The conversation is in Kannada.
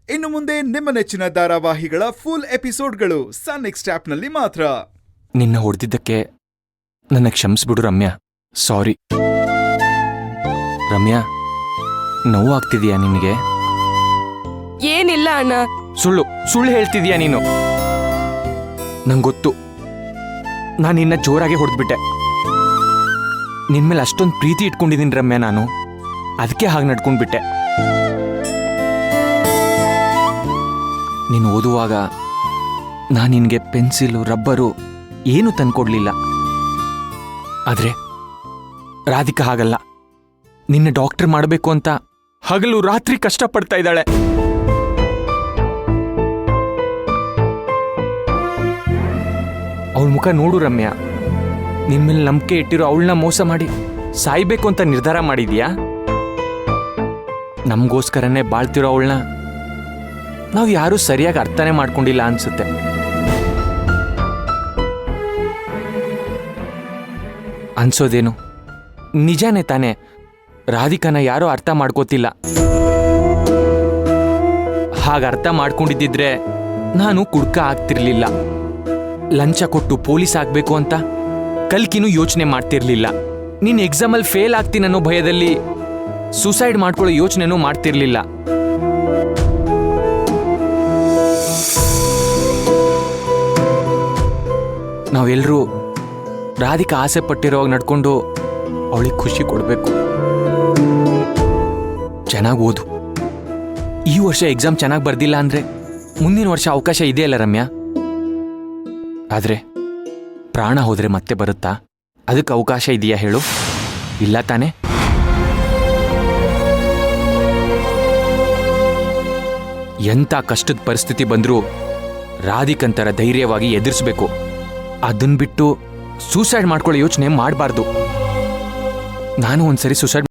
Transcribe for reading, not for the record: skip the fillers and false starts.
ಇನ್ನು ಮುಂದೆ ನಿಮ್ಮ ನೆಚ್ಚಿನ ಧಾರಾವಾಹಿಗಳ ಫುಲ್ ಎಪಿಸೋಡ್ಗಳು ಸನ್ ನೆಕ್ಸ್ಟ್ ಆಪ್ನಲ್ಲಿ ಮಾತ್ರ. ನಿನ್ನ ಹೊಡೆದಿದ್ದಕ್ಕೆ ನನ್ನ ಕ್ಷಮಿಸ್ಬಿಡು ರಮ್ಯಾ. ಸಾರಿ. ರಮ್ಯಾ, ನೋವಾಗ್ತಿದೀಯಾ ನಿನಗೆ? ಏನಿಲ್ಲ ಅಣ್ಣ. ಸುಳ್ಳು ಹೇಳ್ತಿದೀಯಾ ನೀನು? ನಂಗೊತ್ತು, ನಾನು ನಿನ್ನ ಜೋರಾಗಿ ಹೊಡೆದ್ಬಿಟ್ಟೆ. ನಿನ್ಮೇಲೆ ಅಷ್ಟೊಂದು ಪ್ರೀತಿ ಇಟ್ಕೊಂಡಿದ್ದೀನಿ ರಮ್ಯಾ ನಾನು. ಅದಕ್ಕೆ ಹಾಗೆ ನಡ್ಕೊಂಡ್ಬಿಟ್ಟೆ. ನೀನು ಓದುವಾಗ ನಾನು ನಿನಗೆ ಪೆನ್ಸಿಲು ರಬ್ಬರು ಏನು ತಂದ್ಕೊಡ್ಲಿಲ್ಲ. ಆದ್ರೆ ರಾಧಿಕಾ ಹಾಗಲ್ಲ. ನಿನ್ನ ಡಾಕ್ಟರ್ ಮಾಡಬೇಕು ಅಂತ ಹಗಲು ರಾತ್ರಿ ಕಷ್ಟಪಡ್ತಾ ಇದ್ದಾಳೆ. ಅವಳ ಮುಖ ನೋಡು ರಮ್ಯಾ. ನಿನ್ಮೇಲೆ ನಂಬಿಕೆ ಇಟ್ಟಿರೋ ಅವಳನ್ನ ಮೋಸ ಮಾಡಿ ಸಾಯ್ಬೇಕು ಅಂತ ನಿರ್ಧಾರ ಮಾಡಿದ್ಯಾ? ನಮಗೋಸ್ಕರನೇ ಬಾಳ್ತಿರೋ ಅವಳನ್ನ ನಾವು ಯಾರೂ ಸರಿಯಾಗಿ ಅರ್ಥನೇ ಮಾಡ್ಕೊಂಡಿಲ್ಲ ಅನ್ಸುತ್ತೆ. ಅನ್ಸೋದೇನು ನಿಜಾನೇ ತಾನೆ. ರಾಧಿಕಾನ ಯಾರೂ ಅರ್ಥ ಮಾಡ್ಕೋತಿಲ್ಲ. ಹಾಗ ಅರ್ಥ ಮಾಡ್ಕೊಂಡಿದ್ದಿದ್ರೆ ನಾನು ಕುಡ್ಕ ಆಗ್ತಿರ್ಲಿಲ್ಲ. ಲಂಚ ಕೊಟ್ಟು ಪೊಲೀಸ್ ಆಗ್ಬೇಕು ಅಂತ ಕಲ್ಕಿನೂ ಯೋಚನೆ ಮಾಡ್ತಿರ್ಲಿಲ್ಲ. ನೀನ್ ಎಕ್ಸಾಮಲ್ಲಿ ಫೇಲ್ ಆಗ್ತೀನನ್ನೋ ಭಯದಲ್ಲಿ ಸೂಸೈಡ್ ಮಾಡ್ಕೊಳ್ಳೋ ಯೋಚನೆನೂ ಮಾಡ್ತಿರ್ಲಿಲ್ಲ. ನಾವೆಲ್ಲರೂ ರಾಧಿಕಾ ಆಸೆ ಪಟ್ಟಿರೋವಾಗ ನಡ್ಕೊಂಡು ಅವಳಿಗೆ ಖುಷಿ ಕೊಡಬೇಕು. ಚೆನ್ನಾಗಿ ಓದು. ಈ ವರ್ಷ ಎಕ್ಸಾಮ್ ಚೆನ್ನಾಗಿ ಬರ್ದಿಲ್ಲ ಅಂದ್ರೆ ಮುಂದಿನ ವರ್ಷ ಅವಕಾಶ ಇದೆಯಲ್ಲ ರಮ್ಯಾ. ಆದ್ರೆ ಪ್ರಾಣ ಹೋದ್ರೆ ಮತ್ತೆ ಬರುತ್ತಾ? ಅದಕ್ಕೆ ಅವಕಾಶ ಇದೆಯಾ ಹೇಳು? ಇಲ್ಲ ತಾನೆ? ಎಂಥ ಕಷ್ಟದ ಪರಿಸ್ಥಿತಿ ಬಂದ್ರೂ ರಾಧಿಕಂತರ ಧೈರ್ಯವಾಗಿ ಎದುರಿಸ್ಬೇಕು. ಅದನ್ನ ಬಿಟ್ಟು ಸೂಸೈಡ್ ಮಾಡ್ಕೊಳ್ಳೋ ಯೋಚನೆ ಮಾಡಬಾರ್ದು. ನಾನು ಒಂದ್ಸರಿ ಸೂಸೈಡ್